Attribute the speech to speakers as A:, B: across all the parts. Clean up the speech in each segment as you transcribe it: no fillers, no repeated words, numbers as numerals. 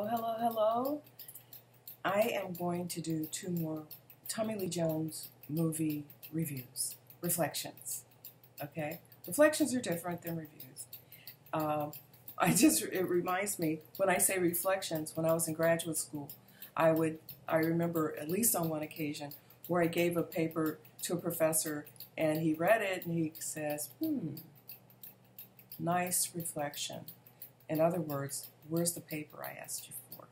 A: Hello. I am going to do 2 more Tommy Lee Jones movie reviews, reflections. Okay, reflections are different than reviews. It reminds me when I say reflections. When I was in graduate school, I remember at least on one occasion where I gave a paper to a professor and he read it and he says, nice reflection. In other words, where's the paper I asked you for?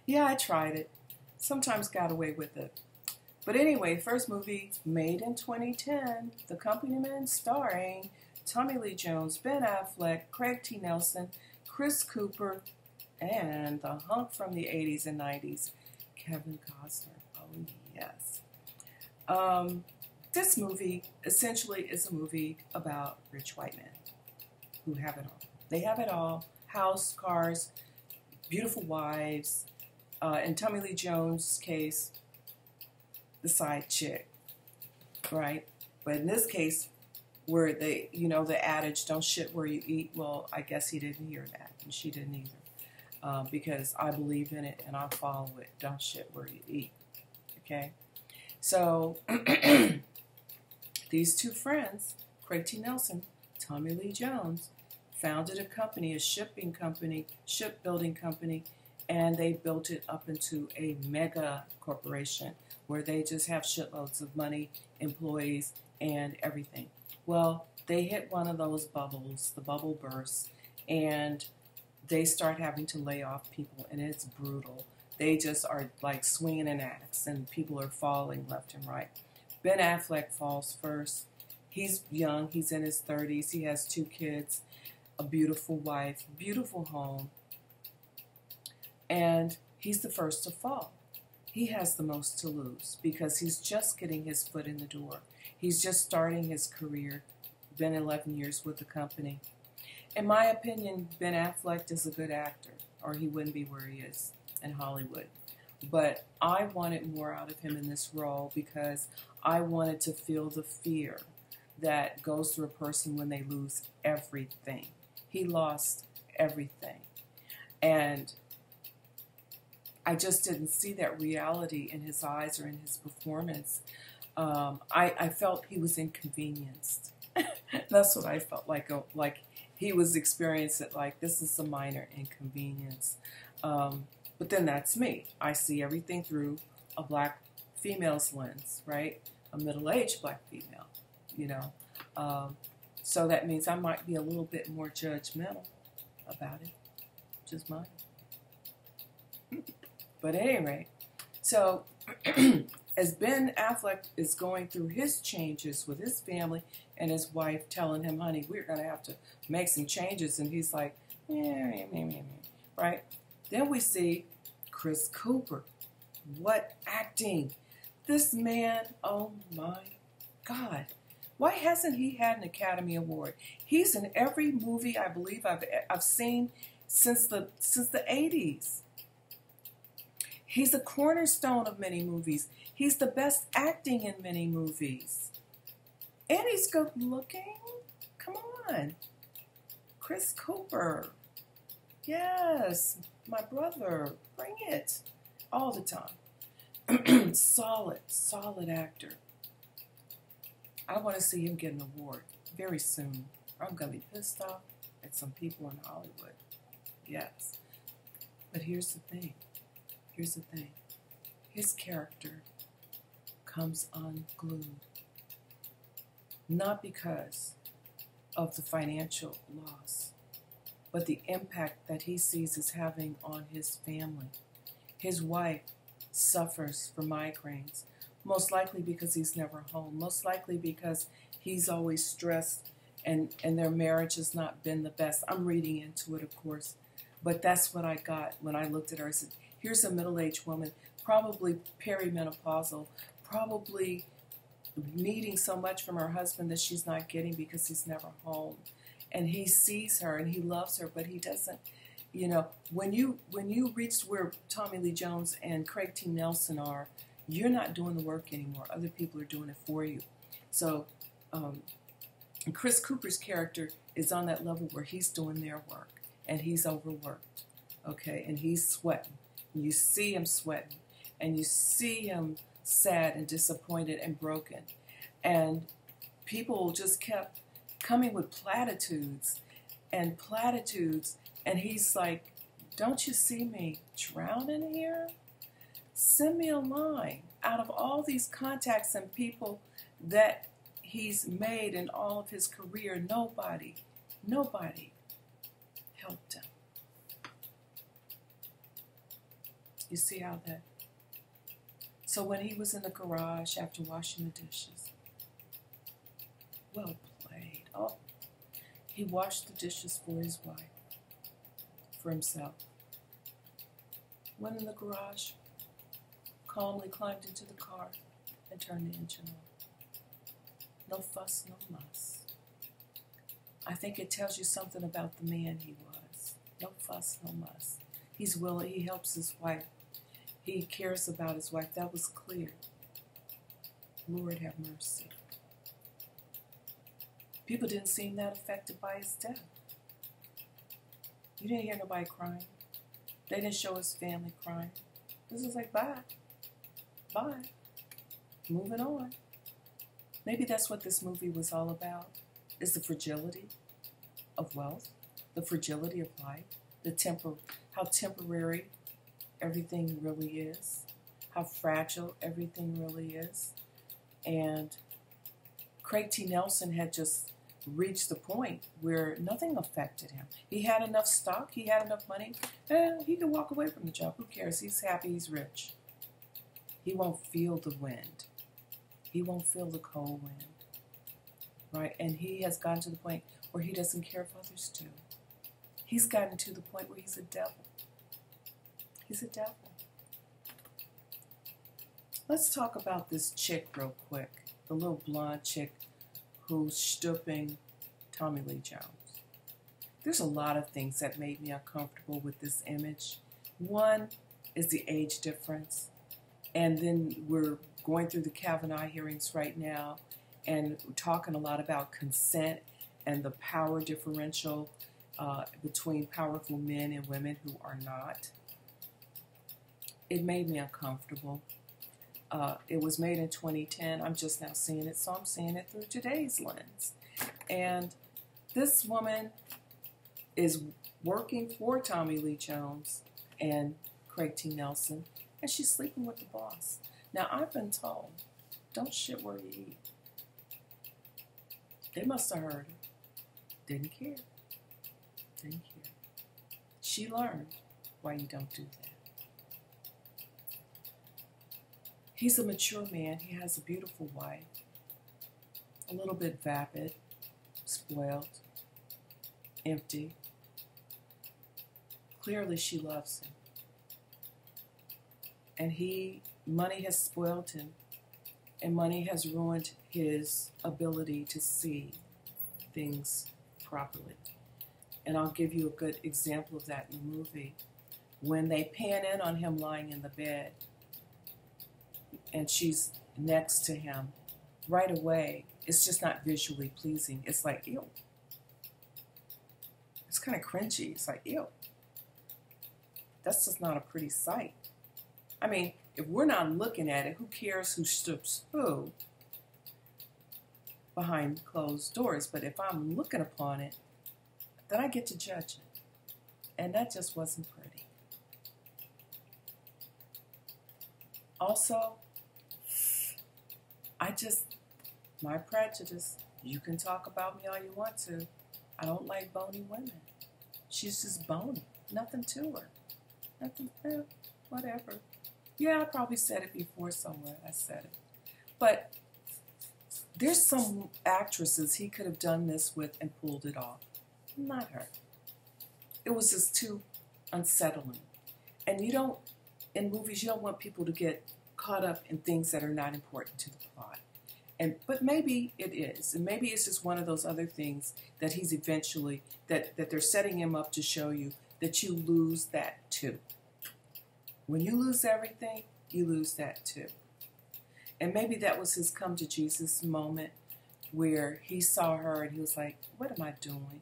A: Yeah, I tried it. Sometimes got away with it. But anyway, first movie made in 2010, The Accompaniment starring Tommy Lee Jones, Ben Affleck, Craig T. Nelson, Chris Cooper, and the hunk from the 80s and 90s, Kevin Costner. Oh, yes. This movie essentially is a movie about rich white men who have it all. They have it all: house, cars, beautiful wives. In Tommy Lee Jones' case, the side chick, right? But in this case, where they, the adage, don't shit where you eat, well, I guess he didn't hear that, and she didn't either, because I believe in it and I follow it. Don't shit where you eat, okay? So these 2 friends, Craig T. Nelson, Tommy Lee Jones, founded a company, a shipbuilding company, and they built it up into a mega corporation where they just have shitloads of money, employees, and everything. Well, they hit one of those bubbles, the bubble bursts, and they start having to lay off people, and it's brutal. They just are like swinging an axe, and people are falling left and right. Ben Affleck falls first. He's young. He's in his 30s. He has 2 kids, a beautiful wife, beautiful home, and he's the first to fall. He has the most to lose because he's just getting his foot in the door. He's just starting his career. Been 11 years with the company. In my opinion, Ben Affleck is a good actor, or he wouldn't be where he is in Hollywood. But I wanted more out of him in this role because I wanted to feel the fear that goes through a person when they lose everything. He lost everything. And I just didn't see that reality in his eyes or in his performance. I felt he was inconvenienced. That's what I felt like he was experiencing, like this is a minor inconvenience. But then that's me. I see everything through a black female's lens, right? A middle-aged black female, So that means I might be a little bit more judgmental about it. Just mine. But anyway, so as Ben Affleck is going through his changes with his family and his wife telling him, honey, we're going to have to make some changes. And he's like, right? Then we see Chris Cooper. What acting. This man, oh my God. Why hasn't he had an Academy Award? He's in every movie I believe I've seen since the 80s. He's a cornerstone of many movies. He's the best acting in many movies. And he's good looking. Come on. Chris Cooper. Yes, my brother. Bring it. All the time. Solid actor. I want to see him get an award very soon. I'm going to be pissed off at some people in Hollywood. Yes. But here's the thing. His character comes unglued. Not because of the financial loss, but the impact that he sees is having on his family. His wife suffers from migraines, most likely because he's never home, most likely because he's always stressed and their marriage has not been the best. I'm reading into it, of course, but that's what I got when I looked at her. I said, here's a middle-aged woman, probably perimenopausal, probably needing so much from her husband that she's not getting because he's never home. And he sees her and he loves her, but he doesn't, when you reach where Tommy Lee Jones and Craig T. Nelson are, you're not doing the work anymore. Other people are doing it for you. So Chris Cooper's character is on that level where he's doing their work and he's overworked, okay, and he's sweating. You see him sweating, and you see him sad and disappointed and broken. And people just kept coming with platitudes, and he's like, don't you see me drowning here? Send me a line. Out of all these contacts and people that he's made in all of his career, nobody helped him. You see how that? So when he was in the garage after washing the dishes, well played. Oh, he washed the dishes for his wife, for himself. Went in the garage, calmly climbed into the car, and turned the engine on. No fuss, no muss. I think it tells you something about the man he was. No fuss, no muss. He's willing, he helps his wife. He cares about his wife. That was clear. Lord have mercy. People didn't seem that affected by his death. You didn't hear nobody crying. They didn't show his family crying. This is like, bye. Bye. Moving on. Maybe that's what this movie was all about, is the fragility of wealth, the fragility of life, how temporary everything really is, how fragile everything really is. And Craig T. Nelson had just reached the point where nothing affected him. He had enough stock, he had enough money, he could walk away from the job. Who cares? He's happy, he's rich. He won't feel the wind. He won't feel the cold wind. Right? And he has gotten to the point where he doesn't care if others do. He's gotten to the point where he's a devil. He's a devil. Let's talk about this chick real quick. The little blonde chick who's stooping Tommy Lee Jones. There's a lot of things that made me uncomfortable with this image. One is the age difference. And then we're going through the Kavanaugh hearings right now and talking a lot about consent and the power differential between powerful men and women who are not. It made me uncomfortable. It was made in 2010. I'm just now seeing it, so I'm seeing it through today's lens. And this woman is working for Tommy Lee Jones and Craig T. Nelson, and she's sleeping with the boss. Now, I've been told, don't shit where you eat. They must have heard her. Didn't care. Didn't care. She learned why you don't do that. He's a mature man. He has a beautiful wife. A little bit vapid, spoiled, empty. Clearly she loves him. And money has spoiled him, and money has ruined his ability to see things properly. And I'll give you a good example of that in the movie. When they pan in on him lying in the bed, and she's next to him, right away, it's just not visually pleasing. It's like, ew. It's kind of cringy. It's like, ew. That's just not a pretty sight. I mean, if we're not looking at it, who cares who stoops who behind closed doors? But if I'm looking upon it, then I get to judge it. And that just wasn't pretty. Also, my prejudice, you can talk about me all you want to. I don't like bony women. She's just bony. Nothing to her. Nothing, whatever. Yeah, I probably said it before somewhere. I said it. But there's some actresses he could have done this with and pulled it off. Not her. It was just too unsettling. And in movies, you don't want people to get caught up in things that are not important to the plot. But maybe it is. And maybe it's just one of those other things that he's eventually, that they're setting him up to show you that you lose that too. When you lose everything, you lose that too. And maybe that was his come to Jesus moment where he saw her and he was like, what am I doing?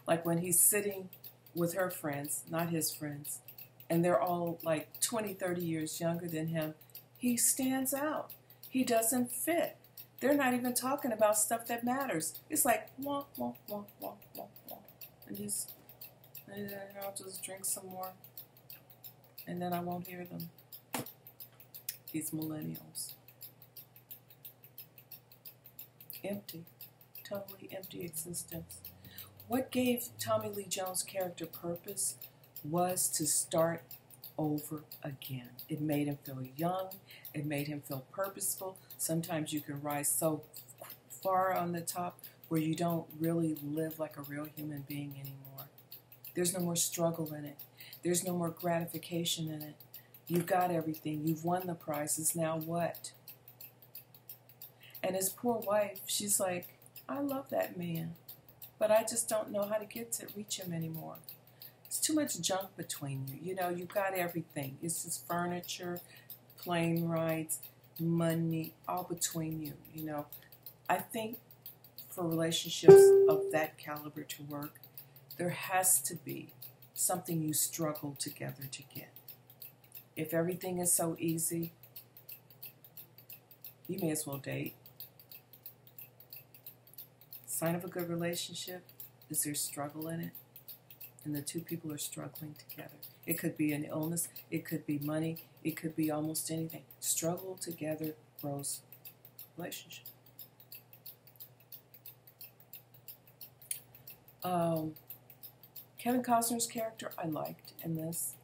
A: Like when he's sitting with her friends, not his friends, and they're all like 20, 30 years younger than him, he stands out. He doesn't fit. They're not even talking about stuff that matters. It's like, wah, wah, wah, wah, wah, wah. And I'll just drink some more, and then I won't hear them. These millennials. Empty. Totally empty existence. What gave Tommy Lee Jones' character purpose was to start over again. It made him feel young. It made him feel purposeful. Sometimes you can rise so far on the top where you don't really live like a real human being anymore. There's no more struggle in it. There's no more gratification in it. You've got everything. You've won the prizes. Now what? And his poor wife, she's like, I love that man, but I just don't know how to reach him anymore. It's too much junk between you. You know, you've got everything. It's just furniture, plane rides, money, all between you. You know, I think for relationships of that caliber to work, there has to be something you struggle together to get. If everything is so easy, you may as well date. Sign of a good relationship is there's struggle in it, and the two people are struggling together. It could be an illness, it could be money, it could be almost anything. Struggle together grows relationship. Kevin Costner's character I liked in this,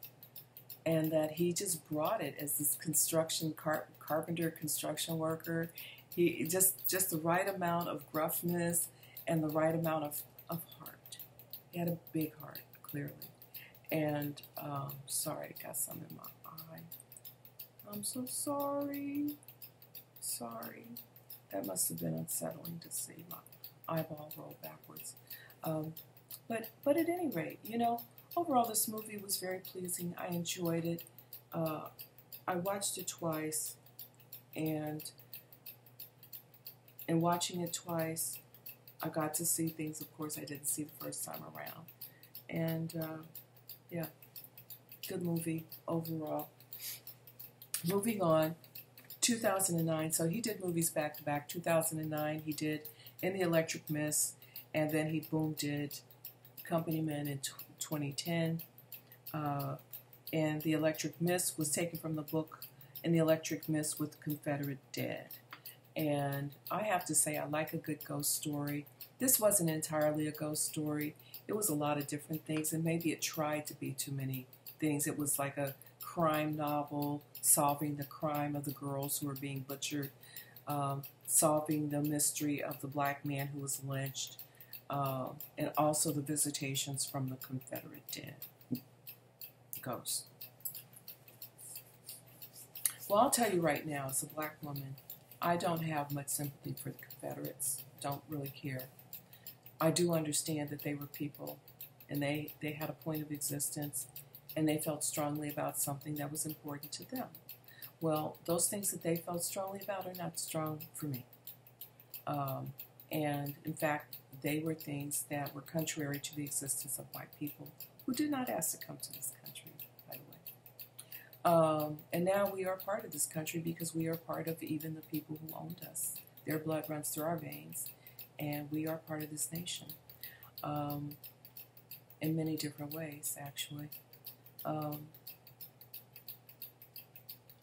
A: and that he just brought it as this carpenter construction worker. He just the right amount of gruffness and the right amount of heart. He had a big heart, clearly. And sorry, I got some in my eye. I'm so sorry. Sorry. That must have been unsettling to see my eyeball roll backwards. But at any rate, you know, overall this movie was very pleasing. I enjoyed it. I watched it twice, and in watching it twice, I got to see things, of course, I didn't see the first time around. And, yeah, good movie overall. Moving on, 2009. So he did movies back to back. 2009, he did In the Electric Mist, and then he did Company Men in 2010. And The Electric Mist was taken from the book In the Electric Mist with the Confederate Dead. And I have to say, I like a good ghost story. This wasn't entirely a ghost story. It was a lot of different things, and maybe it tried to be too many things. It was like a crime novel, solving the crime of the girls who were being butchered, solving the mystery of the black man who was lynched, and also the visitations from the Confederate dead. Ghost. Well, I'll tell you right now, as a black woman, I don't have much sympathy for the Confederates. Don't really care. I do understand that they were people, and they had a point of existence, and they felt strongly about something that was important to them. Well, those things that they felt strongly about are not strong for me. And in fact, they were things that were contrary to the existence of white people who did not ask to come to this country, by the way. And now we are part of this country because we are part of even the people who owned us. Their blood runs through our veins, and we are part of this nation in many different ways, actually.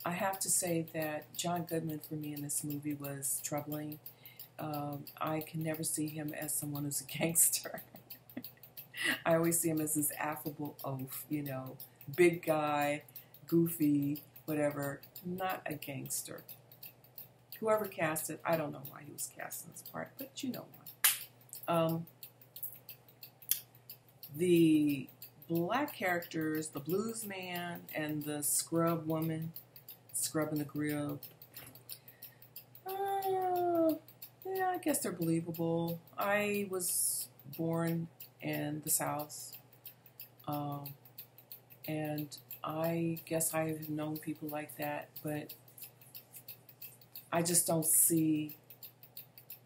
A: I have to say that John Goodman for me in this movie was troubling. I can never see him as someone who's a gangster. I always see him as this affable oaf, you know, big guy, goofy, whatever, not a gangster. Whoever cast it, I don't know why he was cast in this part, but you know why. The black characters, the blues man and the scrub woman, scrubbing the grill, yeah, I guess they're believable. I was born in the South, and I guess I've known people like that, but I just don't see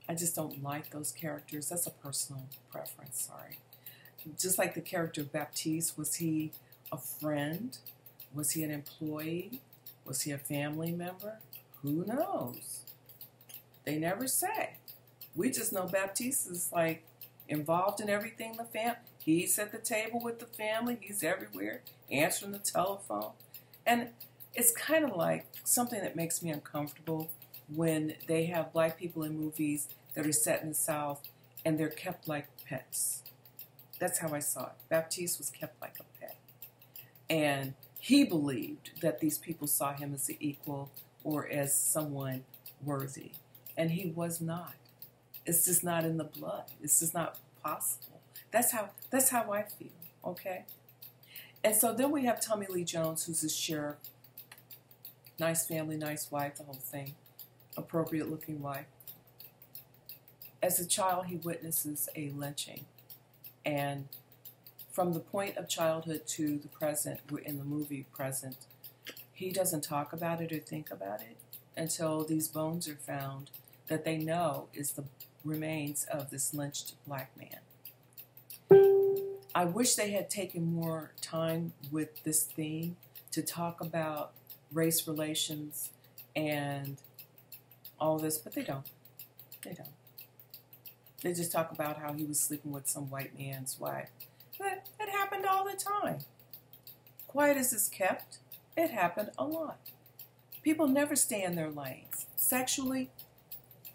A: I just don't like those characters. That's a personal preference, sorry. Just like the character Baptiste, was he a friend? Was he an employee? Was he a family member? Who knows? They never say. We just know Baptiste is like involved in everything the family. He's at the table with the family. He's everywhere, answering the telephone. And it's kind of like something that makes me uncomfortable when they have black people in movies that are set in the South and they're kept like pets. That's how I saw it. Baptiste was kept like a pet. And he believed that these people saw him as an equal or as someone worthy. And he was not. It's just not in the blood. It's just not possible. That's how I feel, okay? And so then we have Tommy Lee Jones, who's a sheriff. Nice family, nice wife, the whole thing. Appropriate looking wife. As a child, he witnesses a lynching. And from the point of childhood to the present, in the movie present, he doesn't talk about it or think about it until these bones are found that they know is the remains of this lynched black man. I wish they had taken more time with this theme to talk about race relations and all this, but they don't. They don't. They just talk about how he was sleeping with some white man's wife. But it happened all the time. Quiet as it's kept, it happened a lot. People never stay in their lanes. Sexually,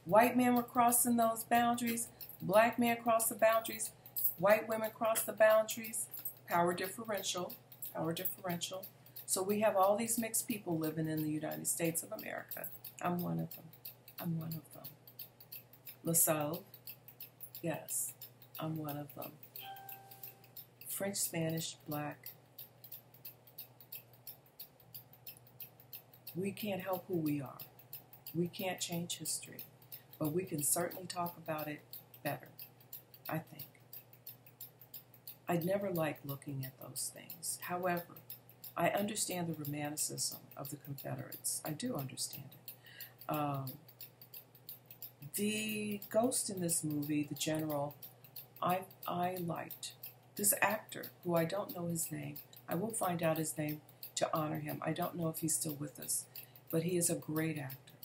A: white men were crossing those boundaries. Black men crossed the boundaries. White women crossed the boundaries. Power differential. Power differential. So we have all these mixed people living in the United States of America. I'm one of them. I'm one of them. LaSalle, yes, I'm one of them. French, Spanish, black. We can't help who we are. We can't change history. But we can certainly talk about it better, I think. I'd never like looking at those things. However, I understand the romanticism of the Confederates. I do understand it. The ghost in this movie, the general, I liked. This actor, who I don't know his name, I will find out his name to honor him. I don't know if he's still with us, but he is a great actor,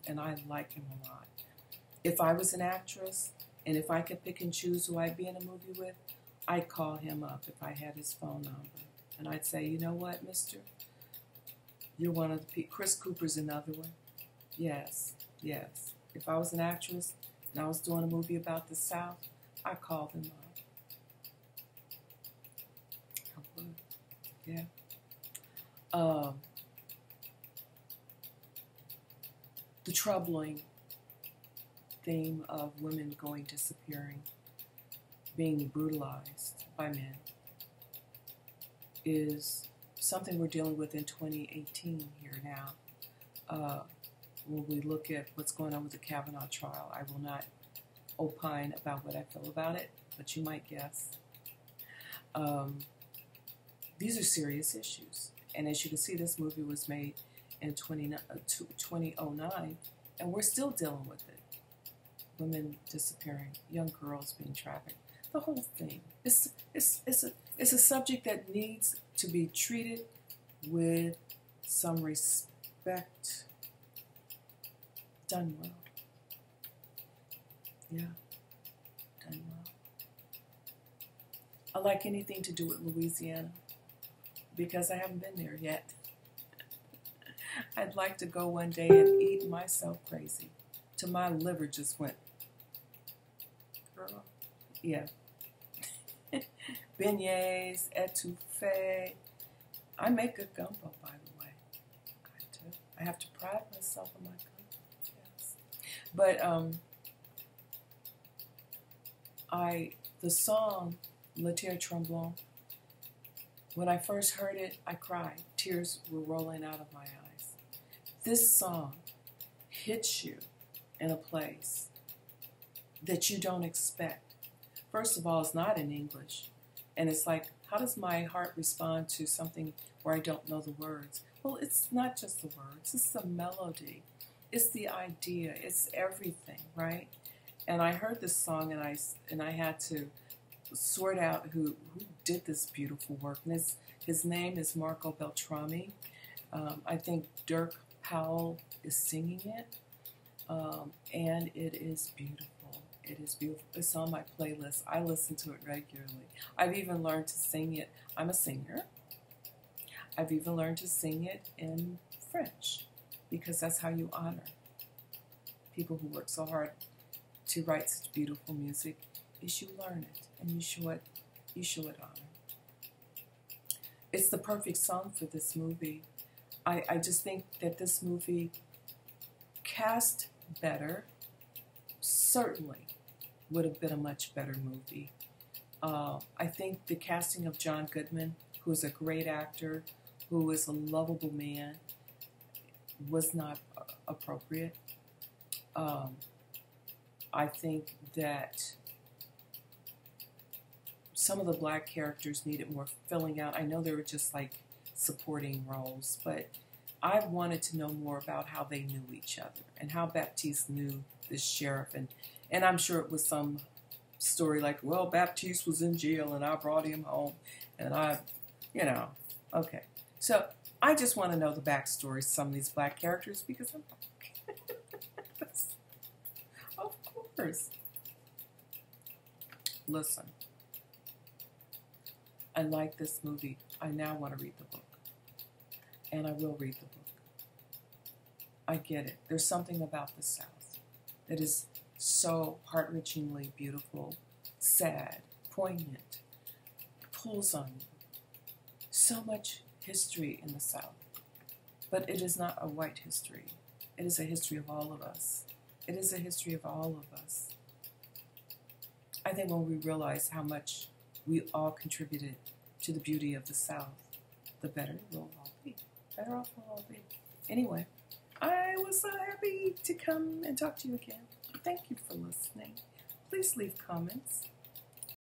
A: and I like him a lot. If I was an actress, and if I could pick and choose who I'd be in a movie with, I'd call him up if I had his phone number. And I'd say, you know what, mister? You're one of the people. Chris Cooper's another one. Yes, yes. If I was an actress and I was doing a movie about the South, I'd call them up. I would, yeah. The troubling theme of women going disappearing, being brutalized by men, is something we're dealing with in 2018 here now. When we look at what's going on with the Kavanaugh trial, I will not opine about what I feel about it, but you might guess. These are serious issues. And as you can see, this movie was made in 2009, and we're still dealing with it. Women disappearing, young girls being trafficked, the whole thing. It's a subject that needs to be treated with some respect. Done well. Yeah, done well. I like anything to do with Louisiana because I haven't been there yet. I'd like to go one day and eat myself crazy till my liver just went, girl, yeah. Beignets, etouffee. I make good gumbo, by the way. I do. I have to pride myself on my gumbo. Yes. But the song Le Terre Tremblante, when I first heard it, I cried. Tears were rolling out of my eyes. This song hits you in a place that you don't expect. First of all, it's not in English. And it's like, how does my heart respond to something where I don't know the words? Well, it's not just the words, it's the melody. It's the idea. It's everything, right? And I heard this song, and I had to sort out who did this beautiful work. And his name is Marco Beltrami. I think Dirk Powell is singing it, and it is beautiful. It is beautiful. It's on my playlist. I listen to it regularly. I've even learned to sing it. I'm a singer. I've even learned to sing it in French, because that's how you honor people who work so hard to write such beautiful music. Is you learn it and you show it honor. It's the perfect song for this movie. I just think that this movie, cast better, certainly would have been a much better movie. I think the casting of John Goodman, who is a great actor, who is a lovable man, was not appropriate. I think that some of the black characters needed more filling out. I know they were just like supporting roles, but I wanted to know more about how they knew each other and how Baptiste knew this sheriff. And I'm sure it was some story like, well, Baptiste was in jail and I brought him home and okay. So I just want to know the backstories of some of these black characters, because I'm of course. Listen, I like this movie. I now want to read the book. And I will read the book. I get it. There's something about the South that is so heart-wrenchingly beautiful, sad, poignant, pulls on you. So much history in the South. But it is not a white history. It is a history of all of us. It is a history of all of us. I think when we realize how much we all contributed to the beauty of the South, the better we'll all be. Better off we'll all be. Anyway, I was so happy to come and talk to you again. Thank you for listening. Please leave comments.